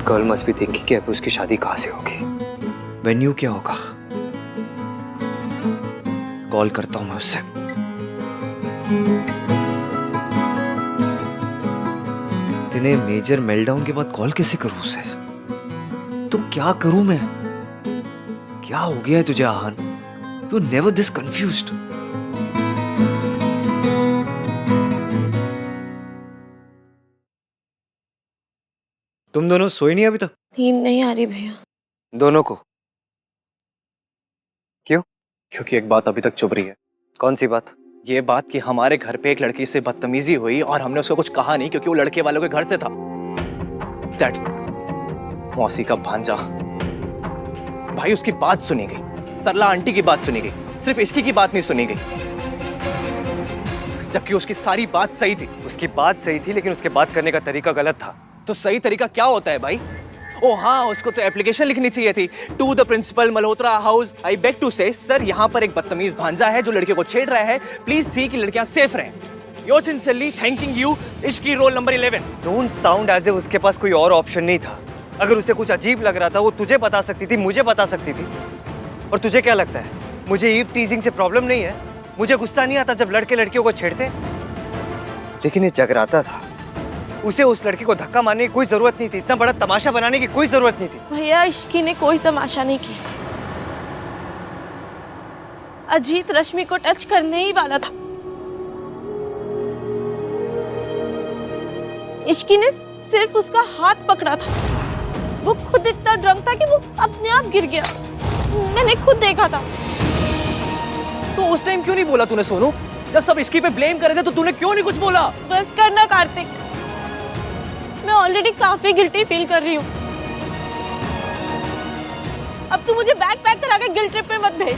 Girl must भी thinking कि अब उसकी शादी कहाँ से होगी, वेन्यू क्या होगा। कॉल करता हूं मैं उससे। इतने मेजर मेल्टडाउन के बाद कॉल कैसे करूं उसे? तो क्या करूं मैं? क्या हो गया है तुझे Aahan? You never this confused. तुम दोनों सोए नहीं अभी तक? नींद नहीं आ रही भैया। दोनों को? क्यों? क्योंकि एक बात अभी तक चुभ रही है। कौन सी बात? ये बात कि हमारे घर पे एक लड़की से बदतमीजी हुई और हमने उसको कुछ कहा नहीं क्योंकि वो लड़के वालों के घर से था। दैट मौसी का भांजा। भाई उसकी बात सुनी गई, सरला आंटी की बात सुनी गई, सिर्फ इसकी की बात नहीं सुनी गई, जबकि उसकी सारी बात सही थी। उसकी बात सही थी लेकिन उसके बात करने का तरीका गलत था। तो सही तरीका क्या होता है भाई? ओ हाँ, उसको तो एप्लीकेशन लिखनी चाहिए थी। To the principal Malhotra house, I beg to say sir यहाँ पर एक बदतमीज भांजा है जो लड़कियों को छेड़ रहा है, प्लीज सी कि लड़कियां सेफ रहें। योर सिंसियरली थैंकिंग यू, इश्की roll number 11। Don't sound as if उसके पास कोई और ऑप्शन नहीं था। अगर उसे कुछ अजीब लग रहा था वो तुझे बता सकती थी, मुझे बता सकती थी। और तुझे क्या लगता है मुझे ईव टीजिंग से प्रॉब्लम नहीं है? मुझे गुस्सा नहीं आता जब लड़के लड़कियों को छेड़ते? लेकिन ये जगराता था, उसे उस लड़की को धक्का मारने की कोई जरूरत नहीं थी, इतना बड़ा तमाशा बनाने की कोई जरूरत नहीं थी। भैया इश्की ने कोई तमाशा नहीं किया। अजीत रश्मि को टच करने ही वाला था। इश्की ने सिर्फ उसका हाथ पकड़ा था। वो खुद इतना ड्रंक था कि वो अपने आप गिर गया। मैंने खुद देखा था। तो उस टाइम क्यों नहीं बोला तूने सोनू? जब सब इश्की पे ब्लेम कर रहे थे तो तूने क्यों नहीं कुछ बोला? बस करना कार्तिक, मैं ऑलरेडी काफी गिल्टी फील कर रही हूँ। अब तू मुझे बैग पैक करा के गिल्ट ट्रिप पे मत भेज।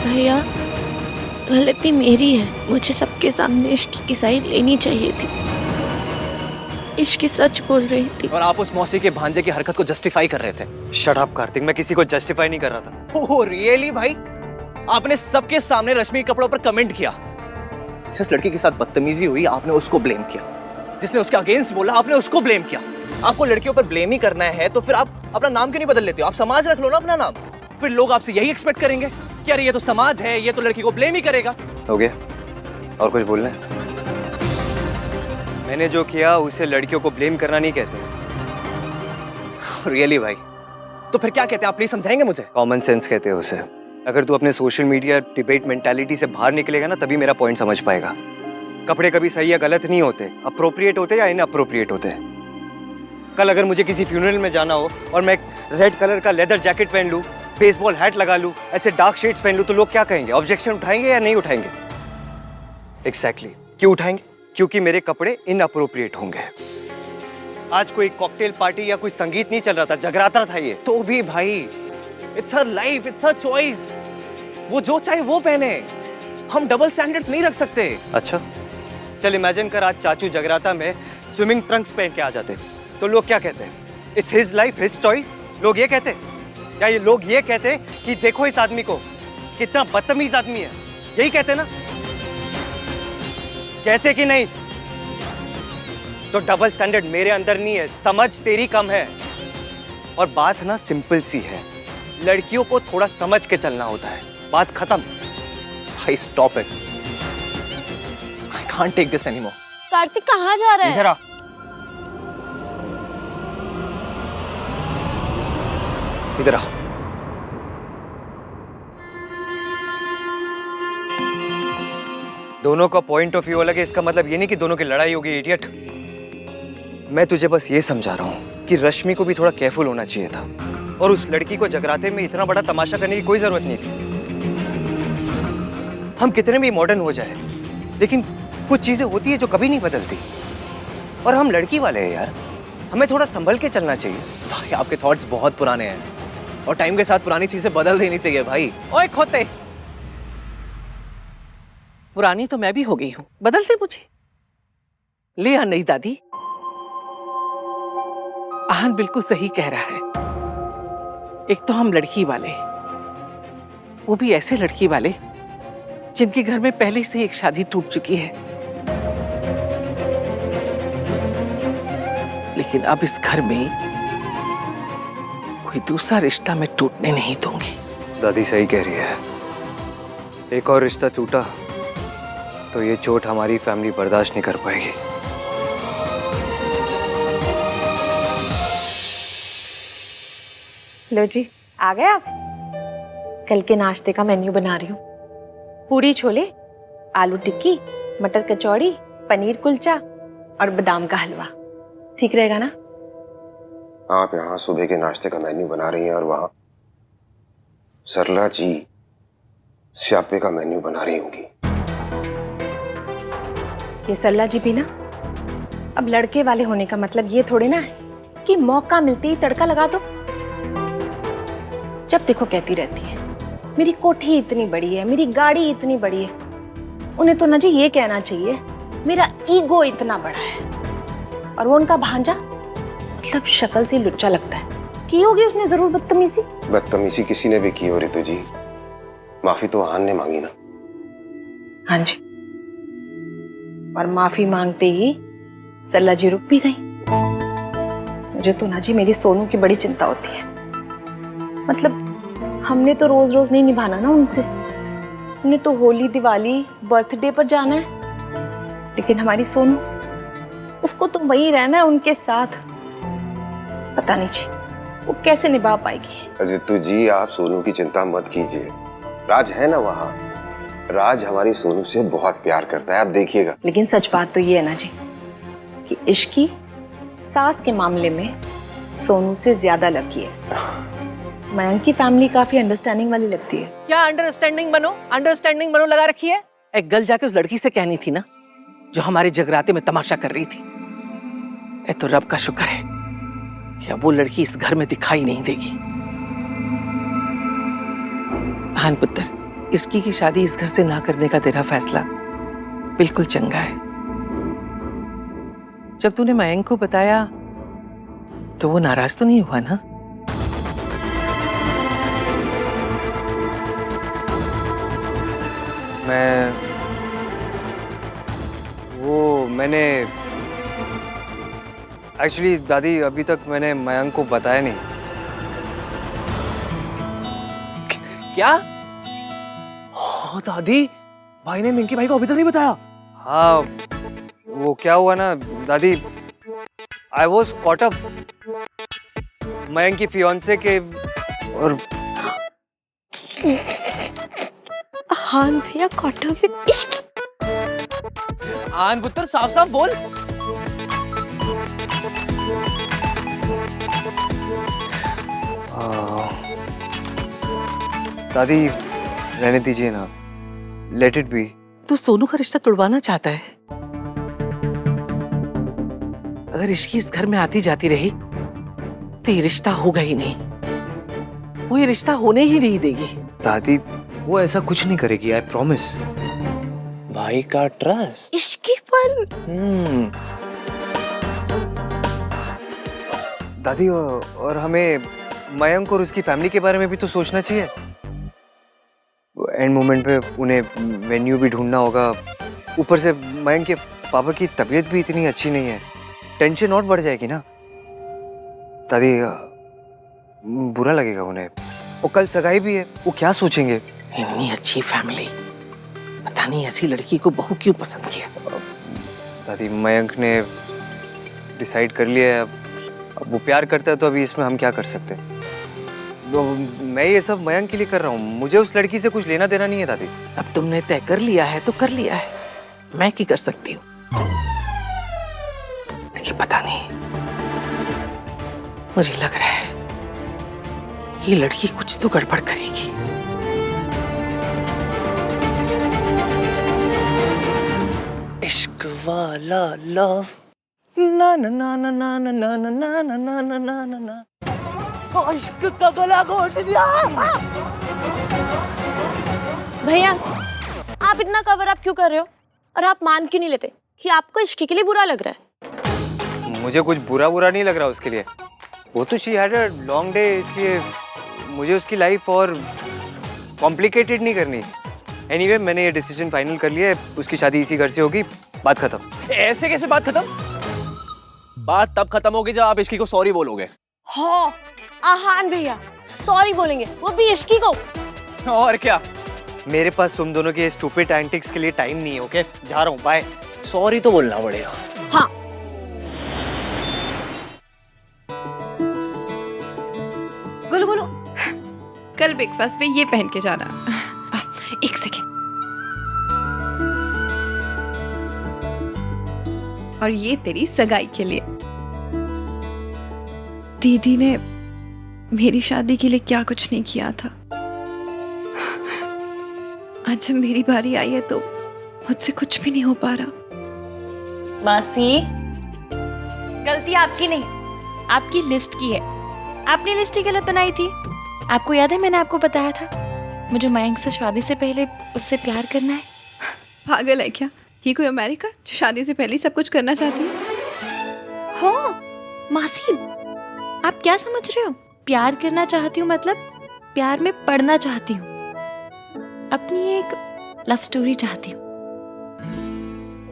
भैया गलती मेरी है, मुझे सबके सामने इश्क की साइड लेनी चाहिए थी। इश्क सच बोल रही थी और आप उस मौसी के भांजे की हरकत को जस्टिफाई कर रहे थे। शट अप कार्तिक, मैं किसी को जस्टिफाई नहीं कर रहा था। ओह रियली भाई? आपने सबके सामने रश्मि के कपड़ों पर कमेंट किया। जिस लड़की के साथ बदतमीजी हुई आपने उसको ब्लेम किया, जिसने उसके अगेंस्ट बोला आपने उसको ब्लेम किया। आपको लड़कियों पर ब्लेम ही करना है तो फिर आप अपना नाम क्यों नहीं बदल लेते हो? आप समाज रख लो ना अपना नाम। फिर लोग आपसे यही एक्सपेक्ट करेंगे कि अरे ये तो समाज है, ये तो लड़की को ब्लेम ही करेगा। हो गया? और कुछ बोलना है? मैंने जो किया उसे लड़कियों को ब्लेम करना नहीं कहते। रियली भाई? तो फिर क्या कहते हैं आप? प्लीज समझाएंगे मुझे। कॉमन सेंस कहते हैं उसे। अगर तू अपने सोशल मीडिया डिबेट मेंटालिटी से बाहर निकलेगा ना तभी मेरा पॉइंट समझ पाएगा। कपड़े कभी सही या गलत नहीं होते, अप्रोप्रिएट होते या इनअप्रोप्रिएट होते। कल अगर मुझे किसी फ्यूनरल में जाना हो और मैं रेड कलर का लेदर जैकेट पहन लूँ, बेसबॉल हैट लगा लूँ, ऐसे डार्क शेड्स पहन लूँ तो लोग क्या कहेंगे? ऑब्जेक्शन उठाएंगे या नहीं उठाएंगे? एग्जैक्टली क्यों उठाएंगे? क्योंकि मेरे कपड़े इनअप्रोप्रिएट होंगे। आज कोई कॉकटेल पार्टी या कोई संगीत नहीं चल रहा था, जगराता था ये। तो भी भाई it's her life, it's her choice. वो जो चाहे वो पहने, हम डबल स्टैंडर्ड्स नहीं रख सकते। अच्छा चल इमेजिन कर आज चाचू जगराता में स्विमिंग ट्रंक्स पहन के आ जाते तो लोग क्या कहते हैं? It's his life his choice. लोग ये कहते या ये लोग ये कहते कि देखो इस आदमी को, कितना बदतमीज आदमी है, यही कहते ना? कहते कि नहीं? तो डबल स्टैंडर्ड मेरे अंदर नहीं है, समझ तेरी कम है। और बात ना सिंपल सी है, लड़कियों को थोड़ा समझ के चलना होता है, बात खत्म। भाई stop it, I can't take this anymore. Kartik कहाँ जा रहा है? इधर आ। इधर आ। दोनों का पॉइंट ऑफ व्यू अलग है, इसका मतलब ये नहीं कि दोनों की लड़ाई होगी, इडियट। मैं तुझे बस ये समझा रहा हूं कि रश्मि को भी थोड़ा केयरफुल होना चाहिए था और उस लड़की को जगराते में इतना बड़ा तमाशा करने की कोई जरूरत नहीं थी। हम कितने भी मॉडर्न हो जाए लेकिन कुछ चीजें होती है जो कभी नहीं बदलती। और हम लड़की वाले हैं यार, हमें थोड़ा संभल के चलना चाहिए। भाई आपके थॉट्स बहुत पुराने हैं और टाइम के साथ पुरानी चीजें बदल देनी चाहिए भाई। ओए खोते, पुरानी तो मैं भी हो गई हूं, बदल दे मुझे। ले आ नहीं दादी, आहन बिल्कुल सही कह रहा है। एक तो हम लड़की वाले, वो भी ऐसे लड़की वाले जिनके घर में पहले से एक शादी टूट चुकी है। लेकिन अब इस घर में कोई दूसरा रिश्ता मैं टूटने नहीं दूंगी। दादी सही कह रही है, एक और रिश्ता टूटा तो ये चोट हमारी फैमिली बर्दाश्त नहीं कर पाएगी। लो जी, आ गए आप। कल के नाश्ते का मेन्यू बना रही हूँ। पूरी छोले, आलू टिक्की, मटर कचौड़ी, पनीर कुलचा और बादाम का हलवा। ठीक रहेगा ना? आप यहाँ सुबह के नाश्ते का मेन्यू बना रही हैं और वहां सरला जी स्यापे का मेन्यू बना रही होंगी। ये सरला जी भी ना, अब लड़के वाले होने का मतलब ये थोड़े ना है कि मौका मिलते ही तड़का लगा दो। जब देखो कहती रहती है मेरी कोठी इतनी बड़ी है, मेरी गाड़ी इतनी बड़ी है। उन्हें तो ना जी ये कहना चाहिए मेरा ईगो इतना बड़ा है। और वो उनका भांजा मतलब शक्ल से लुच्चा लगता है। की होगी उसने जरूर बदतमीजी। बदतमीजी किसी ने भी की हो रितु जी, माफी तो आहान ने मांगी ना। हाँ जी, और माफी मांगते ही सरला जी रुक भी गई। मुझे तो ना जी मेरी सोनू की बड़ी चिंता होती है। मतलब हमने तो रोज रोज नहीं निभाना ना उनसे, उन्हें तो होली दिवाली बर्थडे पर जाना है। लेकिन हमारी सोनू, उसको तो वहीं रहना है उनके साथ। पता नहीं जी वो कैसे निभा पाएगी। रितु जी आप सोनू की चिंता मत कीजिए, राज है ना वहाँ। राज हमारी सोनू से बहुत प्यार करता है, आप देखिएगा। लेकिन सच बात तो ये है ना जी कि इश्क की सास के मामले में सोनू से ज्यादा लकी है। मयंक की फैमिली काफी अंडरस्टैंडिंग वाली लगती है। क्या अंडरस्टैंडिंग बनो लगा रखी है। एक गल जाके उस लड़की से कहनी थी ना जो हमारे जगराते में तमाशा कर रही थी। ए तो रब का शुक्र है कि अब वो लड़की इस घर में दिखाई नहीं देगी। हान पुत्र, इसकी की शादी इस घर से ना करने का तेरा फैसला बिल्कुल चंगा है। जब तूने मयंक को बताया तो वो नाराज तो नहीं हुआ ना? मैंने एक्चुअली दादी अभी तक मैंने मयंक को बताया नहीं। क्या? ओ दादी, भाई ने मिंकी भाई को अभी तक नहीं बताया? हाँ, वो क्या हुआ ना दादी, I was caught up Mayank की फियांसे के। और हान भैया कॉट अप विद इश्क। आन पुत्र साफ साफ बोल। दादी रहने दीजिए ना, लेट इट बी। तू सोनू का रिश्ता तुड़वाना चाहता है। अगर इश्की इस घर में आती जाती रही तो ये रिश्ता होगा ही नहीं, वो ये रिश्ता होने ही नहीं देगी। दादी वो ऐसा कुछ नहीं करेगी, आई प्रॉमिस। भाई का ट्रस्ट इश्की पर। दादी और हमें मयंक और उसकी फैमिली के बारे में भी तो सोचना चाहिए। एंड मोमेंट पे उन्हें वेन्यू भी ढूंढना होगा। ऊपर से मयंक के पापा की तबीयत भी इतनी अच्छी नहीं है, टेंशन और बढ़ जाएगी ना दादी। बुरा लगेगा उन्हें, वो कल सगाई भी है, वो क्या सोचेंगे। इतनी अच्छी फैमिली, पता नहीं ऐसी लड़की को बहू क्यों पसंद किया। दादी मयंक ने डिसाइड कर लिया है, अब वो प्यार करता है तो अभी इसमें हम क्या कर सकते हैं। मैं ये सब मयंक के लिए कर रहा हूँ, मुझे उस लड़की से कुछ लेना देना नहीं है दादी। अब तुमने तय कर लिया है तो कर लिया है, मैं क्या कर सकती हूँ। लेकिन पता नहीं, मुझे लग रहा है ये लड़की कुछ तो गड़बड़ करेगी। इश्क वाला लव ना ना ना ना ना ना ना ना ना ना ना ना ना ना ना। इश्क का गला घोट दिया। भैया आप इतना कवर अप क्यों कर रहे हो, और आप मान क्यों नहीं लेते कि आपको इश्क के लिए बुरा लग रहा है। मुझे कुछ बुरा नहीं लग रहा उसके लिए। वो तो she had a long day, इसलिए मुझे उसकी लाइफ और कॉम्प्लिकेटेड नहीं करनी। एनीवे मैंने ये डिसीजन फाइनल कर लिया है, उसकी शादी इसी घर से होगी, बात खत्म। ऐसे कैसे बात खत्म? बात तब खत्म होगी जब आप इश्की को सॉरी बोलोगे। हाँ आहान भैया सॉरी बोलेंगे, वो भी इश्की को। और क्या, मेरे पास तुम दोनों के स्टूपिड एंटिक्स के लिए टाइम नहीं है। ओके, जा रहा हूँ, बाय। सॉरी तो बोलना पड़ेगा। हाँ गुलू गुलू, कल ब्रेकफास्ट पे ये पहन के जाना। एक सेकेंड। और ये तेरी सगाई के लिए। दीदी ने मेरी शादी के लिए क्या कुछ नहीं किया था। आज जब मेरी बारी आई है तो मुझसे कुछ भी नहीं हो पा रहा। मासी, गलती आपकी नहीं, आपकी लिस्ट की है। आपने लिस्ट ही गलत बनाई थी। आपको याद है मैंने आपको बताया था मुझे मयंक से शादी से पहले उससे प्यार करना है। पागल है क्या ये कोई अमेरिका जो शादी से पहले ही सब कुछ करना चाहती है? हाँ मासी, आप क्या समझ रहे हो? प्यार करना चाहती हूँ मतलब प्यार में पड़ना चाहती हूँ। अपनी एक लव स्टोरी चाहती हूँ।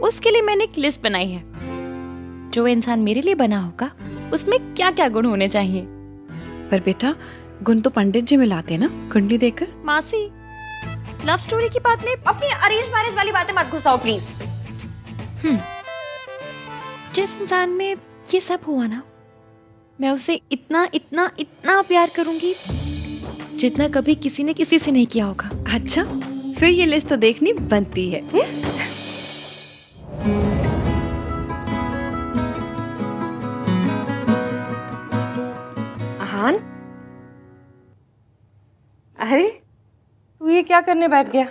उसके लिए मैंने एक लिस्ट बनाई है। जो इंसान मेरे लिए बना होगा उसमें क्या क्या गुण होने चाहिए। पर बेटा गुण तो पंडित जी मिलाते हैं ना, कुंडली देकर। मासी, लव स्टोरी की बात में अपनी अरेंज मैरिज वाली बातें मत घुसाओ प्लीज। जिस इंसान में ये सब हुआ ना, मैं उसे इतना इतना इतना प्यार करूंगी जितना कभी किसी ने किसी से नहीं किया होगा। अच्छा, फिर ये लिस्ट तो देखनी बनती है। आहान, अरे तू ये क्या करने बैठ गया?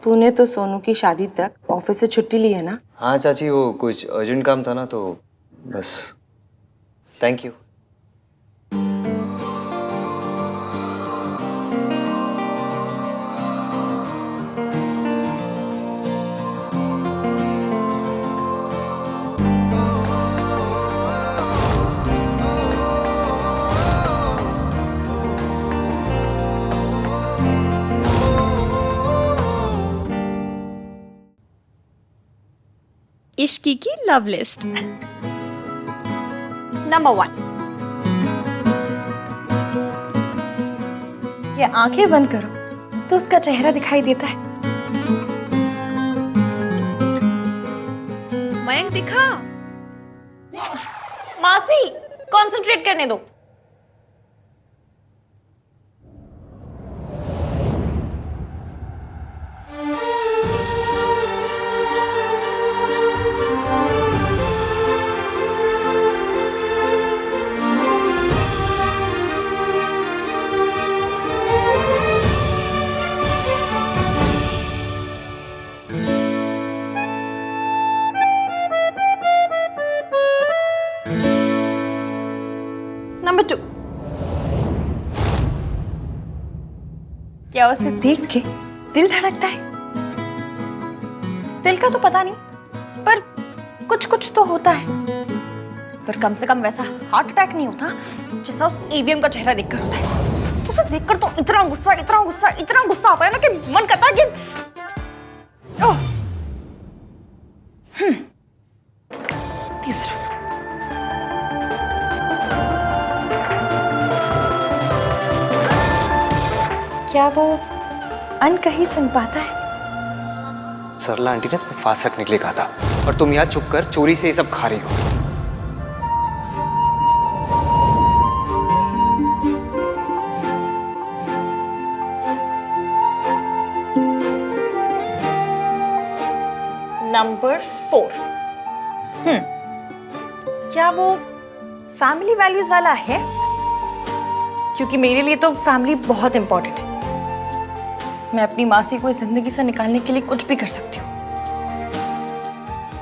तूने तो सोनू की शादी तक ऑफिस से छुट्टी ली है ना? हाँ चाची, वो कुछ अर्जेंट काम था ना, तो बस। Thank you. इश्की की लव लिस्ट। नंबर 1, ये आंखें बंद करो तो उसका चेहरा दिखाई देता है। मयंक दिखा। मासी, कंसंट्रेट करने दो। नंबर 2, क्या उसे देख के दिल धड़कता है? दिल का तो पता नहीं, पर कुछ कुछ तो होता है। पर कम से कम वैसा हार्ट अटैक नहीं होता जैसा उस ईवीएम का चेहरा देखकर होता है। उसे देखकर तो इतना गुस्सा इतना गुस्सा इतना गुस्सा आता है ना कि मन करता है कि तीसरा, क्या वो अनकही सुन पाता है? सरला आंटी ने तुम्हें फांस रखने के लिए कहा था और तुम यहाँ चुप कर चोरी से ये सब खा रही हो। नंबर 4, क्या वो फैमिली वैल्यूज वाला है? क्योंकि मेरे लिए तो फैमिली बहुत इंपॉर्टेंट है। मैं अपनी मासी को इस जिंदगी से निकालने के लिए कुछ भी कर सकती हूँ।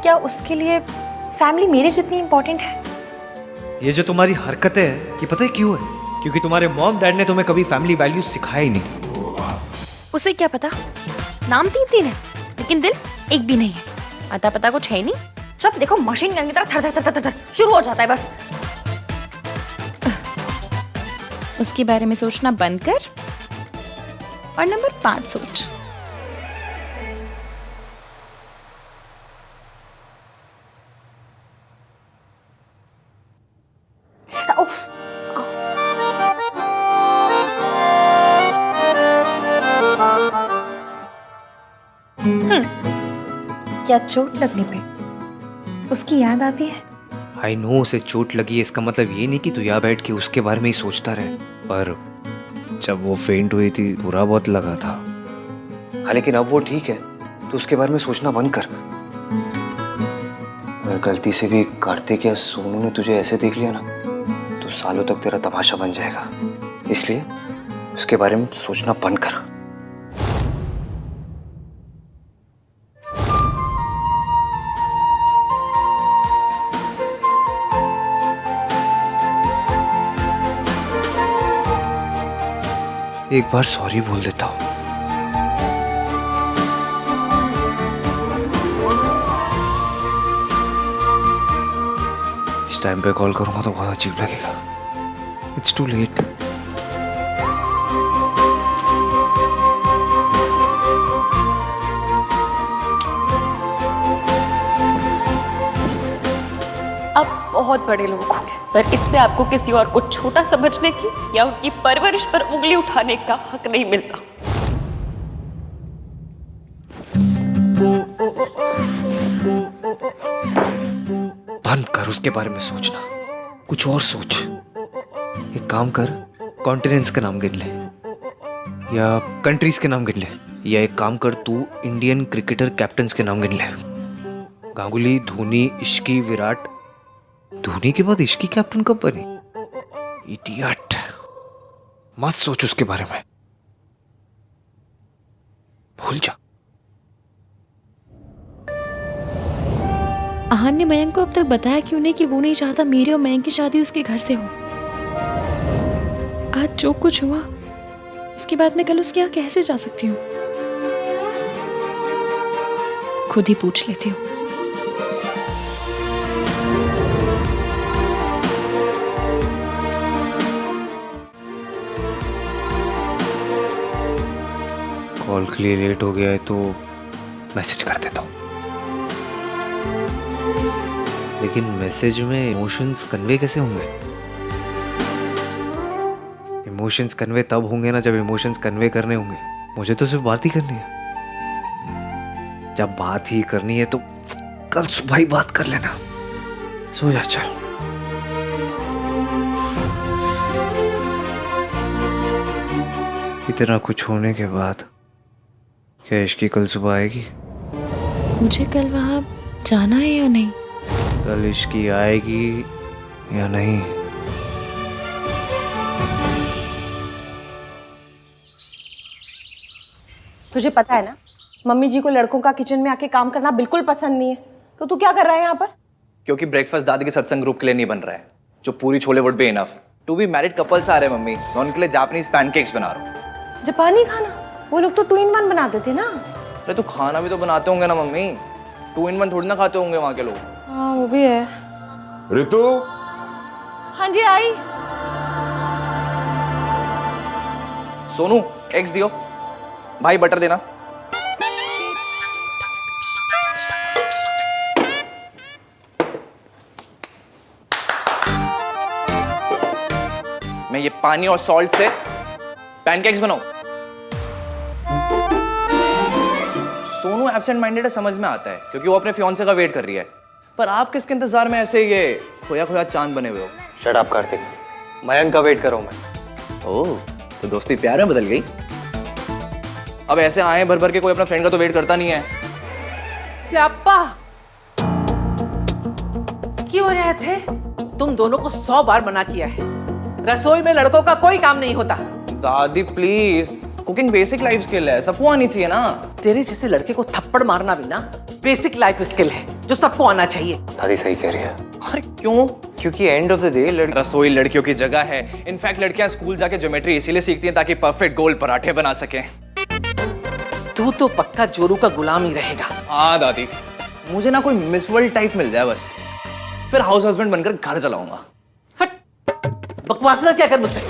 क्या उसके लिए फैमिली मेरे जितनी इंपॉर्टेंट है? ये जो तुम्हारी हरकतें हैं, ये पता है क्यों है? क्योंकि तुम्हारे मॉम डैड ने तुम्हें कभी फैमिली वैल्यूज सिखाया ही नहीं। उसे क्या पता? नाम 3 है लेकिन दिल एक भी नहीं है। अता पता कुछ है ही नहीं। जब देखो मशीन गन की तरह थर थर थर थर शुरू हो जाता है बस। उसके बारे में सोचना बंद कर और नंबर 5 सोच। क्या चोट लगने पे उसकी याद आती है? आई नो उसे चोट लगी है, इसका मतलब ये नहीं कि तू यहाँ बैठ के उसके बारे में ही सोचता रहे, पर जब वो फेंट हुई थी बुरा बहुत लगा था। हाँ लेकिन अब वो ठीक है, तो उसके बारे में सोचना बंद कर। अगर गलती से भी कार्तिक या सोनू ने तुझे ऐसे देख लिया ना, तो सालों तक तेरा तमाशा बन जाएगा। इसलिए उसके बारे में सोचना बंद कर। एक बार सॉरी बोल देता हूँ। इस टाइम पे कॉल करूंगा तो बहुत अजीब लगेगा। It's too late. आप बहुत बड़े लोग होंगे, पर इससे आपको किसी और को छोटा समझने की या उनकी परवरिश पर उंगली उठाने का हक नहीं मिलता। बंद कर उसके बारे में सोचना, कुछ और सोच। एक काम कर, कॉन्टिनेंट्स के नाम गिन ले या कंट्रीज के नाम गिन ले, या एक काम कर तू इंडियन क्रिकेटर कैप्टन्स के नाम गिन ले। गांगुली, धोनी, इश्की, विराट। धोनी के बाद इश्की कैप्टन कब बनी? इडियट। मत सोच उसके बारे में, भूल जा। आहान ने मयंक को अब तक बताया क्यों नहीं कि वो नहीं चाहता मेरे और मयंक की शादी उसके घर से हो? आज जो कुछ हुआ उसके बाद मैं कल उसके यहाँ कैसे जा सकती हूँ? खुद ही पूछ लेती हूँ। कॉल के लिए लेट हो गया है तो मैसेज कर देता हूँ, लेकिन मैसेज में इमोशंस कन्वे कैसे होंगे? इमोशंस कन्वे तब होंगे ना जब इमोशंस कन्वे करने होंगे। मुझे तो सिर्फ बात ही करनी है। जब बात ही करनी है तो कल सुबह ही बात कर लेना। सो जा चल। इतना कुछ होने के बाद क्या इश्की कल सुबह आएगी? मुझे कल वहां जाना है या नहीं? कल इश्की आएगी या नहीं? तुझे पता है ना, मम्मी जी को लड़कों का किचन में आके काम करना बिल्कुल पसंद नहीं है, तो तू क्या कर रहा है यहाँ पर? क्योंकि ब्रेकफास्ट दादी के सत्संग ग्रुप के लिए नहीं बन रहा है, जो puri chole would be enough. To be married couples आ रहे हैं मम्मी, मैं उनके लिए जापानीज पैनकेक्स बना रहा हूँ। जापानी खाना? वो लोग तो 2 in 1 बनाते थे ना। अरे तो खाना भी तो बनाते होंगे ना मम्मी, 2 in 1 थोड़ी ना खाते होंगे वहाँ के लोग। हाँ वो भी है। ऋतु, हाँ जी आई। सोनू एग्स दियो, भाई बटर देना। मैं ये पानी और सॉल्ट से पैनकेक्स बनाऊं। सोनू एब्सेंट माइंडेड है, समझ में आता है, क्योंकि वो अपने फियांसे का वेट कर रही है। पर आप किसके इंतजार में ऐसे ये खोया खोया चांद बने हुए हो? शट अप कार्तिक, मयंक का वेट कर रहा हूं मैं। ओह, तो दोस्ती प्यार में बदल गई। अब ऐसे आए भर भर के कोई अपना फ्रेंड का तो वेट करता नहीं है। स्याप्पा, क्यों रहे थे? तुम दोनों को 100 बार मना किया है, रसोई में लड़कों का कोई काम नहीं होता। दादी please, cooking basic life skill है, सबको आनी चाहिए ना। तेरे जैसे लड़के को थप्पड़ मारना भी ना बेसिक लाइफ स्किल है, जो सबको आना चाहिए। दादी सही कह रही है। अरे क्यों? क्योंकि एंड ऑफ द डे रसोई लड़कियों की जगह है। इनफैक्ट लड़कियां स्कूल जाके ज्योमेट्री इसीलिए सीखती हैं ताकि परफेक्ट गोल पराठे बना सकें। तू तो पक्का जोरू का गुलाम ही रहेगा। हाँ दादी, मुझे ना कोई मिस वर्ल्ड टाइप मिल जाए बस, फिर हाउस हस्बैंड बनकर घर चलाऊंगा। हट, बकवास ना क्या कर मुझसे।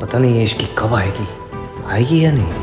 पता नहीं ये इसकी कब आएगी, आएगी या नहीं।